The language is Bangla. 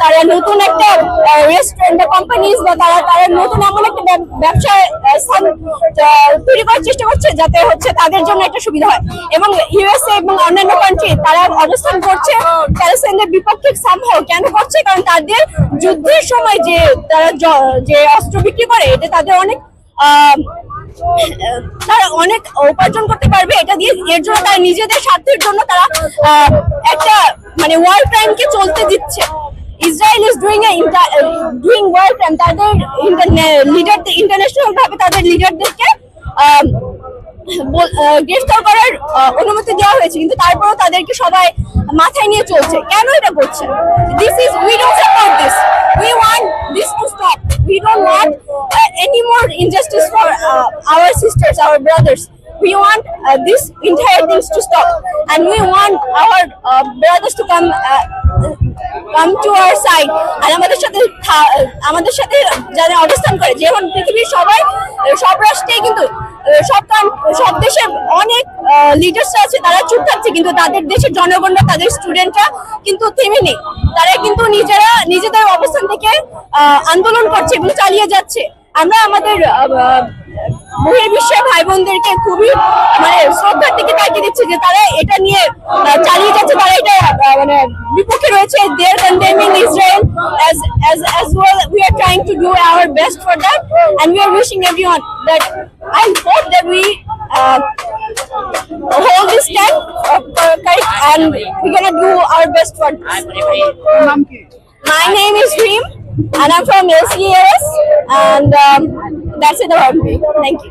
তারা নতুন একটা রেস্টুরেন্ট বা কোম্পানিজ বা তারা নতুন এমন একটা ব্যবসা স্থান তৈরি করার চেষ্টা করছে যাতে হচ্ছে তাদের জন্য একটা সুবিধা হয়। এবং ইউএসএ এবং অন্যান্য কান্ট্রি তারা অবস্থান করছে প্যালেস্টাইনের বিপক্ষে সামহাও। কেন করছে? কারণ তাদের যুদ্ধের সময় যে তারা যে অস্ত্র বিক্রি করে এটা তাদের তারা অনেক উপার্জন করতে পারবে এটা দিয়ে। এর জন্য তারা নিজেদের স্বার্থের জন্য তারা একটা মানে ওয়ার ক্রাইমকে চলতে দিচ্ছে। Israel is doing war crime. তাদের লিডারদের ইন্টারন্যাশনাল ভাবে তাদের লিডারদেরকে গ্রেফতার করার অনুমতি দেওয়া হয়েছে, কিন্তু তারপরেও তাদেরকে সবাই মাথায় নিয়ে চলছে। কেন এটা করছে? We don't support this. We want this to stop. We don't want any more injustice for our sisters, our brothers. We want this entire things to stop, and we want our brothers to come to our side. আর আমাদের সাথে যারা অবস্থান করে, যেমন পৃথিবীর সব রাষ্ট্রেই কিন্তু সব দেশের অনেক লিডার্স আছে তারা চুপ থাকছে, কিন্তু তাদের দেশের জনগণরা, তাদের স্টুডেন্টরা কিন্তু থেমে নেই। তারা কিন্তু নিজেদের অবস্থান থেকে আন্দোলন করছে এবং চালিয়ে যাচ্ছে। আমরা আমাদের বহির্বিশ্বের ভাই বোনদেরকে খুবই মানে শ্রদ্ধার দিকে তাকিয়ে দিচ্ছে যে তারা এটা নিয়ে চালিয়ে যাচ্ছে, তারা এটা মানে বিপক্ষে রয়েছে। They are condemning Israel as well. We are trying to do our best for that, and we are wishing everyone that I hope that we hold this stand correct, and we're gonna do our best for this. My name is Reem, and I'm from LCAS, and that's it about me. Thank you.